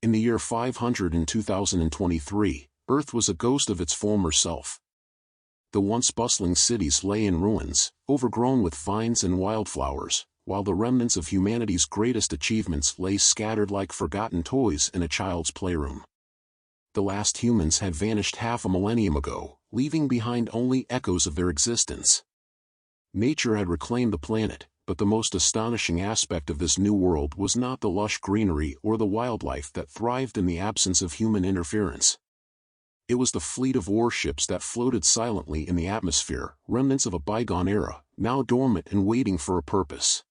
In the year 500 in 2023, Earth was a ghost of its former self. The once bustling cities lay in ruins, overgrown with vines and wildflowers, while the remnants of humanity's greatest achievements lay scattered like forgotten toys in a child's playroom. The last humans had vanished half a millennium ago, leaving behind only echoes of their existence. Nature had reclaimed the planet, but the most astonishing aspect of this new world was not the lush greenery or the wildlife that thrived in the absence of human interference. It was the fleet of warships that floated silently in the atmosphere, remnants of a bygone era, now dormant and waiting for a purpose.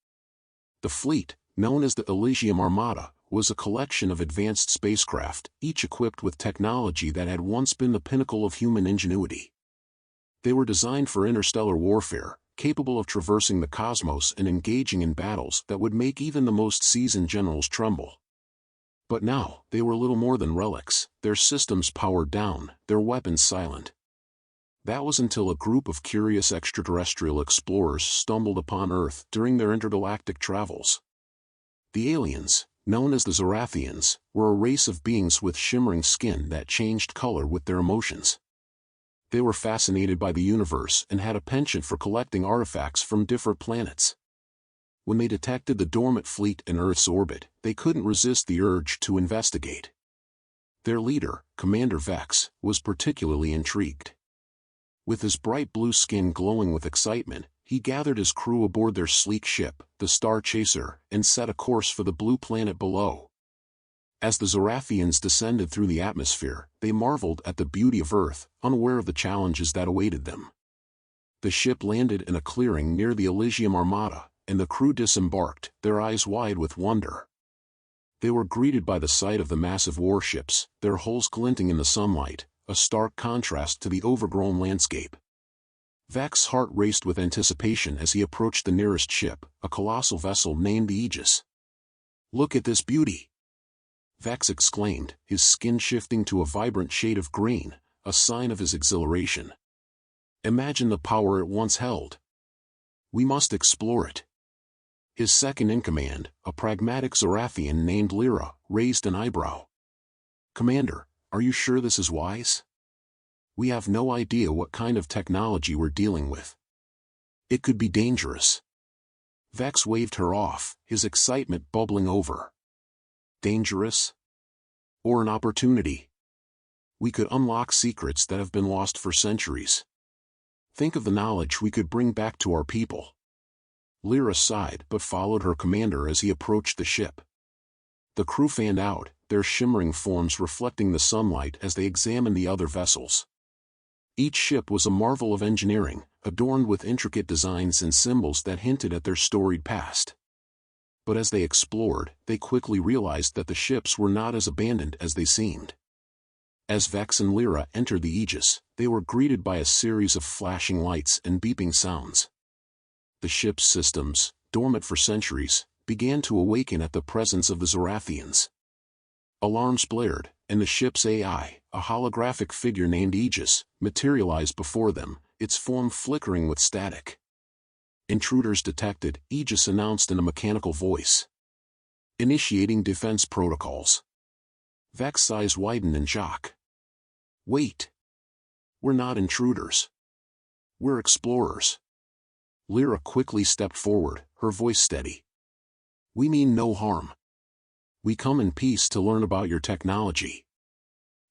The fleet, known as the Elysium Armada, was a collection of advanced spacecraft, each equipped with technology that had once been the pinnacle of human ingenuity. They were designed for interstellar warfare, capable of traversing the cosmos and engaging in battles that would make even the most seasoned generals tremble. But now, they were little more than relics, their systems powered down, their weapons silent. That was until a group of curious extraterrestrial explorers stumbled upon Earth during their intergalactic travels. The aliens, known as the Zorathians, were a race of beings with shimmering skin that changed color with their emotions. They were fascinated by the universe and had a penchant for collecting artifacts from different planets. When they detected the dormant fleet in Earth's orbit, they couldn't resist the urge to investigate. Their leader, Commander Vex, was particularly intrigued. With his bright blue skin glowing with excitement, he gathered his crew aboard their sleek ship, the Star Chaser, and set a course for the blue planet below. As the Zorathians descended through the atmosphere, they marveled at the beauty of Earth, unaware of the challenges that awaited them. The ship landed in a clearing near the Elysium Armada, and the crew disembarked, their eyes wide with wonder. They were greeted by the sight of the massive warships, their hulls glinting in the sunlight, a stark contrast to the overgrown landscape. Vex's heart raced with anticipation as he approached the nearest ship, a colossal vessel named the Aegis. "Look at this beauty!" Vex exclaimed, his skin shifting to a vibrant shade of green, a sign of his exhilaration. "Imagine the power it once held. We must explore it." His second-in-command, a pragmatic Zorathian named Lyra, raised an eyebrow. "Commander, are you sure this is wise? We have no idea what kind of technology we're dealing with. It could be dangerous." Vex waved her off, his excitement bubbling over. Dangerous? Or an opportunity? We could unlock secrets that have been lost for centuries. Think of the knowledge we could bring back to our people. Lyra sighed but followed her commander as he approached the ship. The crew fanned out, their shimmering forms reflecting the sunlight as they examined the other vessels. Each ship was a marvel of engineering, adorned with intricate designs and symbols that hinted at their storied past. But as they explored, they quickly realized that the ships were not as abandoned as they seemed. As Vex and Lyra entered the Aegis, they were greeted by a series of flashing lights and beeping sounds. The ship's systems, dormant for centuries, began to awaken at the presence of the Zorathians. Alarms blared, and the ship's AI, a holographic figure named Aegis, materialized before them, its form flickering with static. "Intruders detected," Aegis announced in a mechanical voice. "Initiating defense protocols." Vex's eyes widened in shock. "Wait. We're not intruders. We're explorers." Lyra quickly stepped forward, her voice steady. "We mean no harm. We come in peace to learn about your technology."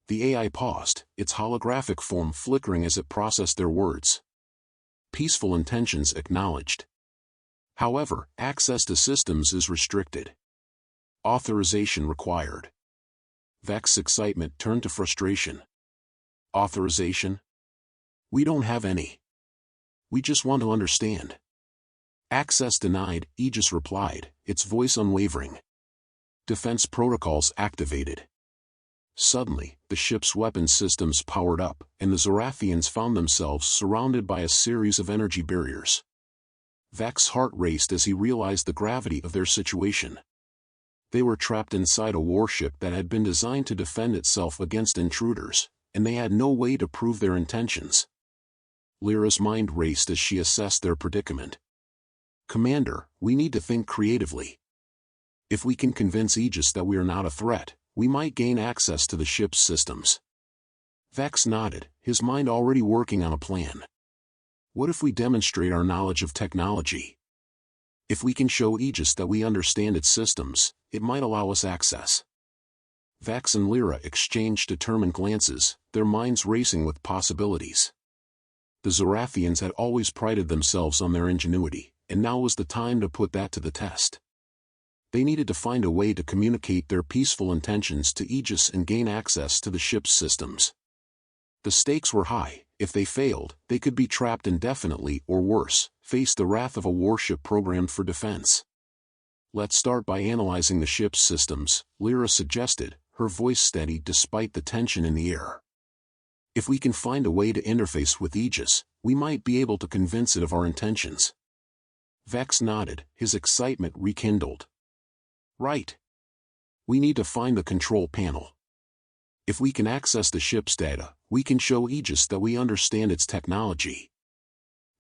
The AI paused, its holographic form flickering as it processed their words. Peaceful intentions acknowledged. However, access to systems is restricted. Authorization required. Vex's excitement turned to frustration. "Authorization? We don't have any. We just want to understand." "Access denied," Aegis replied, its voice unwavering. Defense protocols activated. Suddenly, the ship's weapons systems powered up, and the Zorathians found themselves surrounded by a series of energy barriers. Vex's heart raced as he realized the gravity of their situation. They were trapped inside a warship that had been designed to defend itself against intruders, and they had no way to prove their intentions. Lyra's mind raced as she assessed their predicament. "Commander, we need to think creatively. If we can convince Aegis that we are not a threat, we might gain access to the ship's systems. Vex nodded, his mind already working on a plan. What if we demonstrate our knowledge of technology? If we can show Aegis that we understand its systems, it might allow us access. Vex and Lyra exchanged determined glances, their minds racing with possibilities. The Zorathians had always prided themselves on their ingenuity, and now was the time to put that to the test. They needed to find a way to communicate their peaceful intentions to Aegis and gain access to the ship's systems. The stakes were high. If they failed, they could be trapped indefinitely or worse, face the wrath of a warship programmed for defense. Let's start by analyzing the ship's systems, Lyra suggested, her voice steady despite the tension in the air. If we can find a way to interface with Aegis, we might be able to convince it of our intentions. Vex nodded, his excitement rekindled. Right. We need to find the control panel. If we can access the ship's data, we can show Aegis that we understand its technology.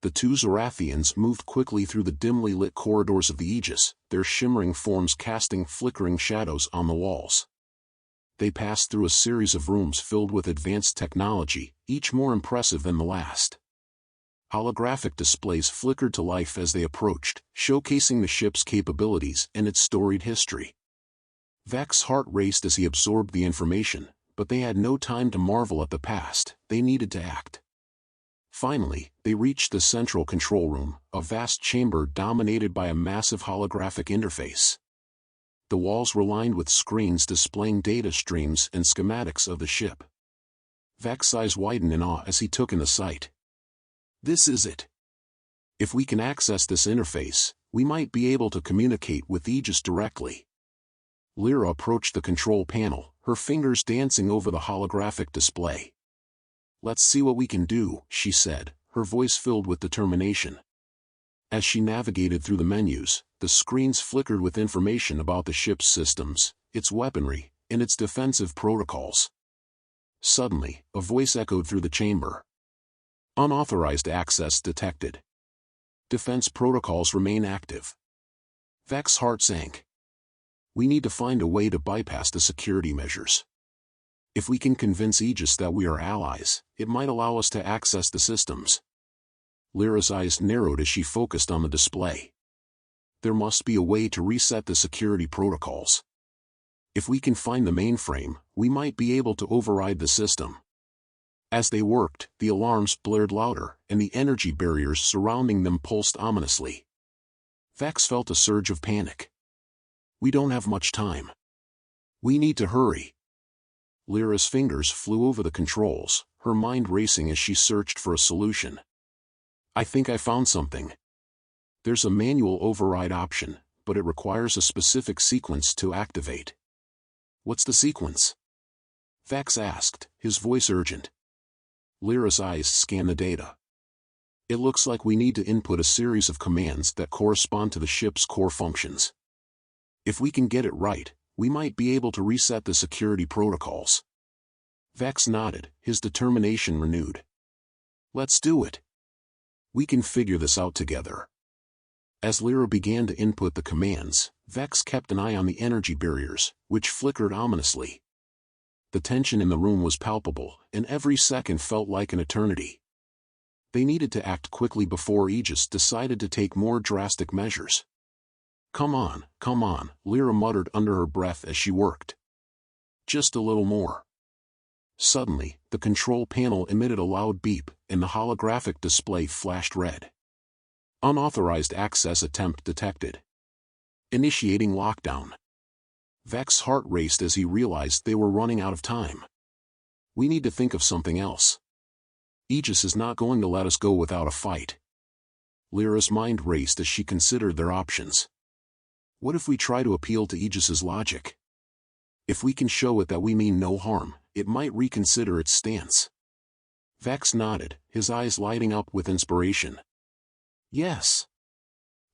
The two Zorathians moved quickly through the dimly lit corridors of the Aegis, their shimmering forms casting flickering shadows on the walls. They passed through a series of rooms filled with advanced technology, each more impressive than the last. Holographic displays flickered to life as they approached, showcasing the ship's capabilities and its storied history. Vex's heart raced as he absorbed the information, but they had no time to marvel at the past, they needed to act. Finally, they reached the central control room, a vast chamber dominated by a massive holographic interface. The walls were lined with screens displaying data streams and schematics of the ship. Vex's eyes widened in awe as he took in the sight. This is it. If we can access this interface, we might be able to communicate with Aegis directly. Lyra approached the control panel, her fingers dancing over the holographic display. Let's see what we can do, she said, her voice filled with determination. As she navigated through the menus, the screens flickered with information about the ship's systems, its weaponry, and its defensive protocols. Suddenly, a voice echoed through the chamber. Unauthorized access detected. Defense protocols remain active. Vex's heart sank. We need to find a way to bypass the security measures. If we can convince Aegis that we are allies, it might allow us to access the systems. Lyra's eyes narrowed as she focused on the display. There must be a way to reset the security protocols. If we can find the mainframe, we might be able to override the system. As they worked, the alarms blared louder, and the energy barriers surrounding them pulsed ominously. Vex felt a surge of panic. We don't have much time. We need to hurry. Lyra's fingers flew over the controls, her mind racing as she searched for a solution. I think I found something. There's a manual override option, but it requires a specific sequence to activate. What's the sequence? Vex asked, his voice urgent. Lyra's eyes scanned the data. It looks like we need to input a series of commands that correspond to the ship's core functions. If we can get it right, we might be able to reset the security protocols. Vex nodded, his determination renewed. Let's do it. We can figure this out together. As Lyra began to input the commands, Vex kept an eye on the energy barriers, which flickered ominously. The tension in the room was palpable, and every second felt like an eternity. They needed to act quickly before Aegis decided to take more drastic measures. Come on, Lyra muttered under her breath as she worked. Just a little more. Suddenly, the control panel emitted a loud beep, and the holographic display flashed red. Unauthorized access attempt detected. Initiating lockdown. Vex's heart raced as he realized they were running out of time. We need to think of something else. Aegis is not going to let us go without a fight. Lyra's mind raced as she considered their options. What if we try to appeal to Aegis's logic? If we can show it that we mean no harm, it might reconsider its stance. Vex nodded, his eyes lighting up with inspiration. Yes.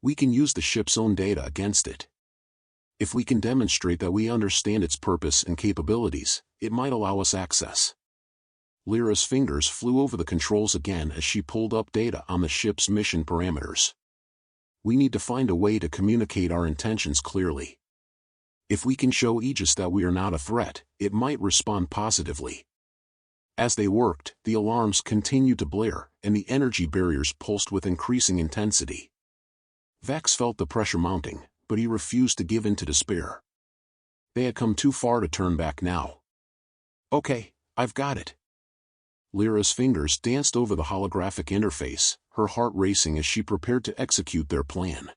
We can use the ship's own data against it. If we can demonstrate that we understand its purpose and capabilities, it might allow us access. Lyra's fingers flew over the controls again as she pulled up data on the ship's mission parameters. We need to find a way to communicate our intentions clearly. If we can show Aegis that we are not a threat, it might respond positively. As they worked, the alarms continued to blare, and the energy barriers pulsed with increasing intensity. Vex felt the pressure mounting, but he refused to give in to despair. They had come too far to turn back now. Okay, I've got it. Lyra's fingers danced over the holographic interface, her heart racing as she prepared to execute their plan.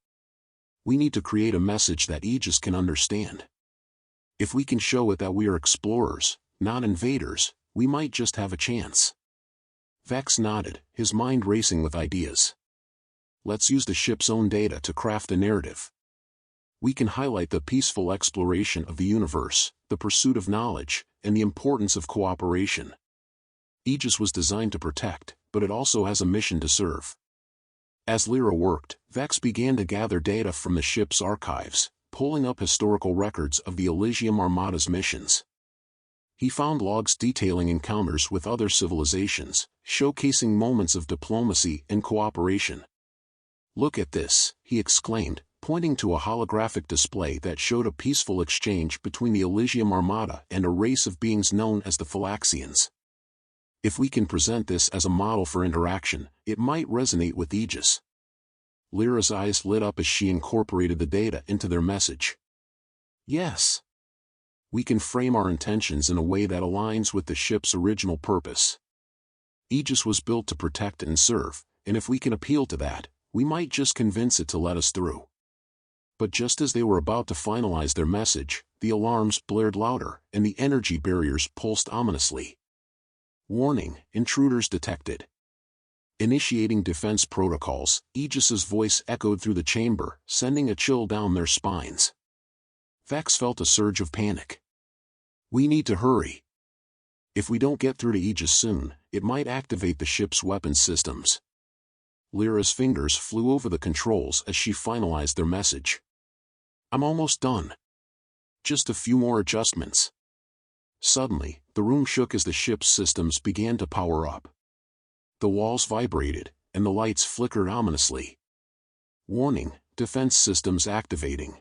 We need to create a message that Aegis can understand. If we can show it that we are explorers, not invaders, we might just have a chance. Vex nodded, his mind racing with ideas. Let's use the ship's own data to craft a narrative. We can highlight the peaceful exploration of the universe, the pursuit of knowledge, and the importance of cooperation. Aegis was designed to protect, but it also has a mission to serve. As Lyra worked, Vex began to gather data from the ship's archives, pulling up historical records of the Elysium Armada's missions. He found logs detailing encounters with other civilizations, showcasing moments of diplomacy and cooperation. Look at this, he exclaimed, pointing to a holographic display that showed a peaceful exchange between the Elysium Armada and a race of beings known as the Phylaxians. If we can present this as a model for interaction, it might resonate with Aegis. Lyra's eyes lit up as she incorporated the data into their message. Yes. We can frame our intentions in a way that aligns with the ship's original purpose. Aegis was built to protect and serve, and if we can appeal to that, we might just convince it to let us through. But just as they were about to finalize their message, the alarms blared louder, and the energy barriers pulsed ominously. Warning, intruders detected. Initiating defense protocols, Aegis's voice echoed through the chamber, sending a chill down their spines. Vex felt a surge of panic. We need to hurry. If we don't get through to Aegis soon, it might activate the ship's weapons systems. Lyra's fingers flew over the controls as she finalized their message. I'm almost done. Just a few more adjustments. Suddenly, the room shook as the ship's systems began to power up. The walls vibrated, and the lights flickered ominously. Warning, defense systems activating.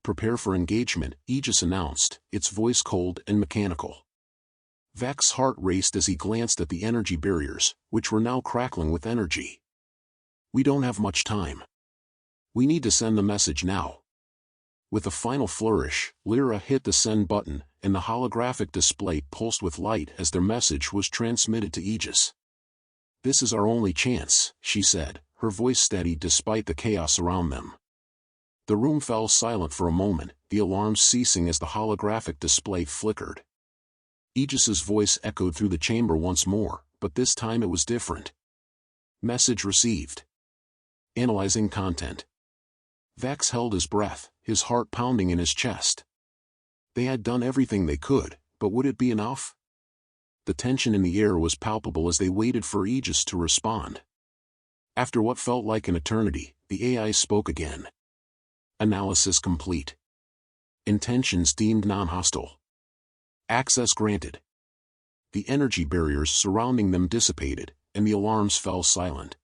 Prepare for engagement, Aegis announced, its voice cold and mechanical. Vex's heart raced as he glanced at the energy barriers, which were now crackling with energy. We don't have much time. We need to send the message now. With a final flourish, Lyra hit the send button, and the holographic display pulsed with light as their message was transmitted to Aegis. This is our only chance, she said, her voice steady despite the chaos around them. The room fell silent for a moment, the alarms ceasing as the holographic display flickered. Aegis's voice echoed through the chamber once more, but this time it was different. Message received. Analyzing content. Vex held his breath, his heart pounding in his chest. They had done everything they could, but would it be enough? The tension in the air was palpable as they waited for Aegis to respond. After what felt like an eternity, the AI spoke again. Analysis complete. Intentions deemed non-hostile. Access granted. The energy barriers surrounding them dissipated, and the alarms fell silent.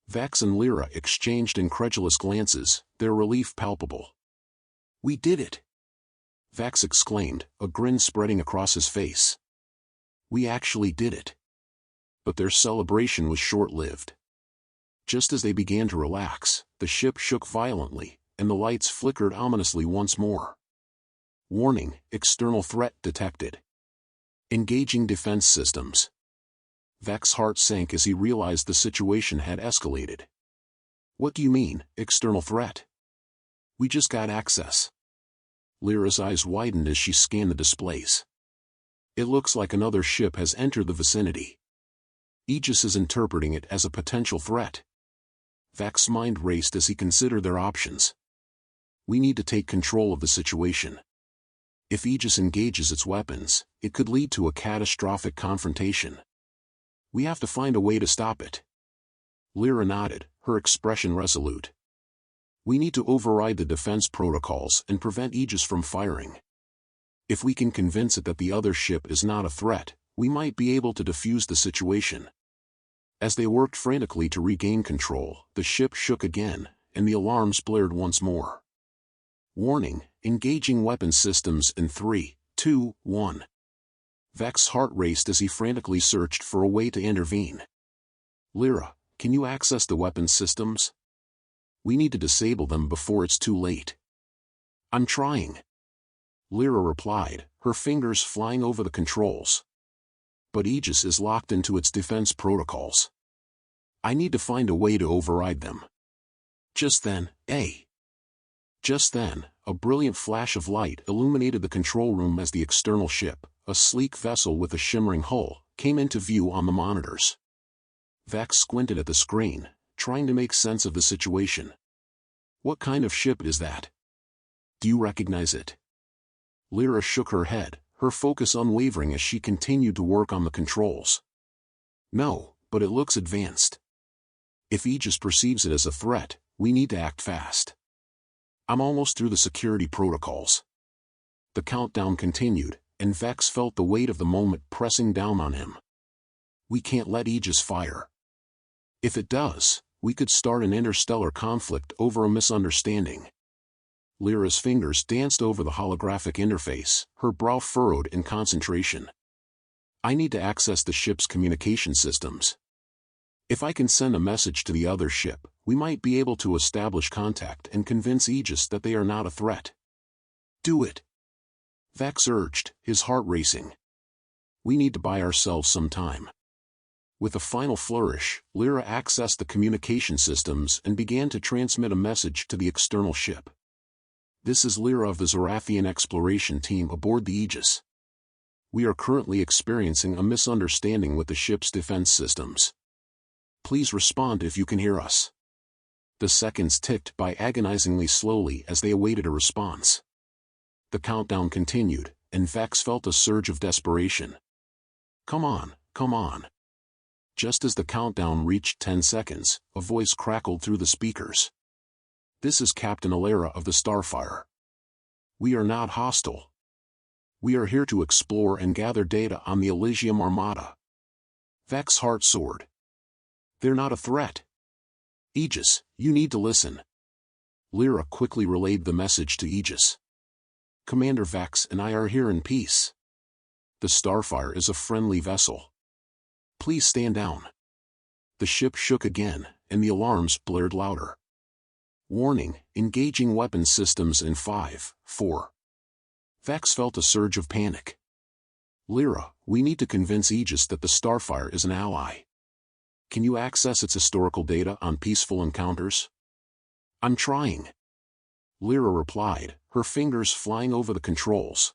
Vex and Lyra exchanged incredulous glances, their relief palpable. We did it! Vex exclaimed, a grin spreading across his face. We actually did it. But their celebration was short-lived. Just as they began to relax, the ship shook violently, and the lights flickered ominously once more. Warning, external threat detected. Engaging defense systems. Vex's heart sank as he realized the situation had escalated. What do you mean, external threat? We just got access. Lyra's eyes widened as she scanned the displays. It looks like another ship has entered the vicinity. Aegis is interpreting it as a potential threat. Vex's mind raced as he considered their options. We need to take control of the situation. If Aegis engages its weapons, it could lead to a catastrophic confrontation. We have to find a way to stop it. Lyra nodded, her expression resolute. We need to override the defense protocols and prevent Aegis from firing. If we can convince it that the other ship is not a threat, we might be able to defuse the situation. As they worked frantically to regain control, the ship shook again, and the alarms blared once more. Warning, engaging weapon systems in 3, 2, 1. Vex's heart raced as he frantically searched for a way to intervene. Lyra, can you access the weapon systems? We need to disable them before it's too late. I'm trying. Lyra replied, her fingers flying over the controls. But Aegis is locked into its defense protocols. I need to find a way to override them. Just then, a brilliant flash of light illuminated the control room as the external ship, a sleek vessel with a shimmering hull, came into view on the monitors. Vex squinted at the screen, trying to make sense of the situation. What kind of ship is that? Do you recognize it? Lyra shook her head, her focus unwavering as she continued to work on the controls. No, but it looks advanced. If Aegis perceives it as a threat, we need to act fast. I'm almost through the security protocols. The countdown continued, and Vex felt the weight of the moment pressing down on him. We can't let Aegis fire. If it does, we could start an interstellar conflict over a misunderstanding. Lyra's fingers danced over the holographic interface, her brow furrowed in concentration. I need to access the ship's communication systems. If I can send a message to the other ship, we might be able to establish contact and convince Aegis that they are not a threat. Do it. Vex urged, his heart racing. We need to buy ourselves some time. With a final flourish, Lyra accessed the communication systems and began to transmit a message to the external ship. This is Lyra of the Zorathian exploration team aboard the Aegis. We are currently experiencing a misunderstanding with the ship's defense systems. Please respond if you can hear us. The seconds ticked by agonizingly slowly as they awaited a response. The countdown continued, and Vex felt a surge of desperation. Come on, come on. Just as the countdown reached 10 seconds, a voice crackled through the speakers. This is Captain Alara of the Starfire. We are not hostile. We are here to explore and gather data on the Elysium Armada. Vex's heart soared. They're not a threat. Aegis, you need to listen. Lyra quickly relayed the message to Aegis. Commander Vex and I are here in peace. The Starfire is a friendly vessel. Please stand down. The ship shook again, and the alarms blared louder. Warning, engaging weapon systems in 5, 4. Vex felt a surge of panic. Lyra, we need to convince Aegis that the Starfire is an ally. Can you access its historical data on peaceful encounters? I'm trying. Lyra replied, her fingers flying over the controls.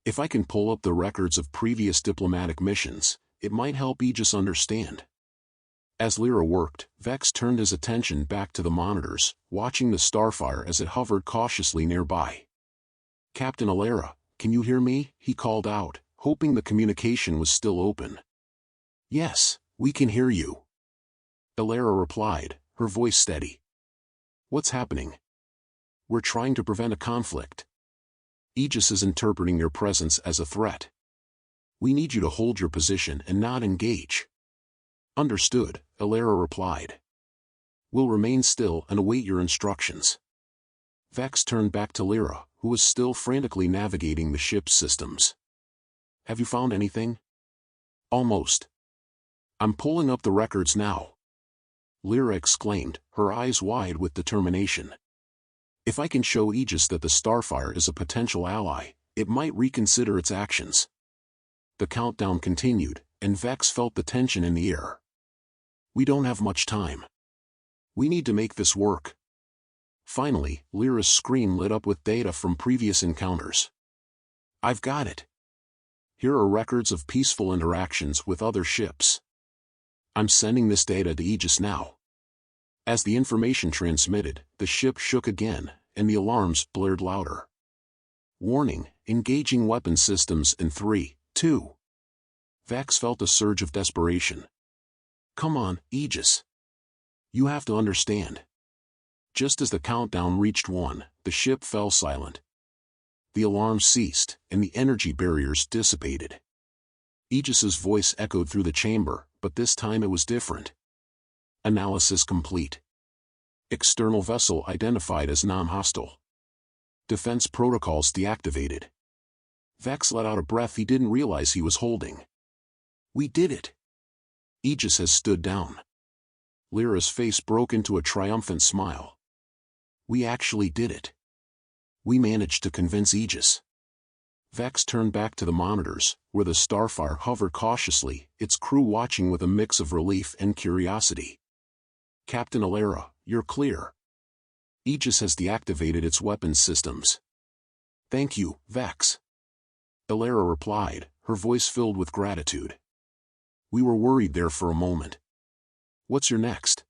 If I can pull up the records of previous diplomatic missions, it might help Aegis understand. As Lyra worked, Vex turned his attention back to the monitors, watching the Starfire as it hovered cautiously nearby. Captain Alara, can you hear me? He called out, hoping the communication was still open. Yes, we can hear you. Alara replied, her voice steady. What's happening? We're trying to prevent a conflict. Aegis is interpreting your presence as a threat. We need you to hold your position and not engage. Understood, Alara replied. We'll remain still and await your instructions. Vex turned back to Lyra, who was still frantically navigating the ship's systems. Have you found anything? Almost. I'm pulling up the records now. Lyra exclaimed, her eyes wide with determination. If I can show Aegis that the Starfire is a potential ally, it might reconsider its actions. The countdown continued, and Vex felt the tension in the air. We don't have much time. We need to make this work. Finally, Lyra's screen lit up with data from previous encounters. I've got it. Here are records of peaceful interactions with other ships. I'm sending this data to Aegis now. As the information transmitted, the ship shook again, and the alarms blared louder. Warning, engaging weapon systems in 3, 2. Vex felt a surge of desperation. Come on, Aegis. You have to understand. Just as the countdown reached 1, the ship fell silent. The alarms ceased, and the energy barriers dissipated. Aegis's voice echoed through the chamber, but this time it was different. Analysis complete. External vessel identified as non-hostile. Defense protocols deactivated. Vex let out a breath he didn't realize he was holding. We did it. Aegis has stood down. Lyra's face broke into a triumphant smile. We actually did it. We managed to convince Aegis. Vex turned back to the monitors, where the Starfire hovered cautiously, its crew watching with a mix of relief and curiosity. Captain Alara, you're clear. Aegis has deactivated its weapons systems. Thank you, Vex. Alara replied, her voice filled with gratitude. We were worried there for a moment. What's your next?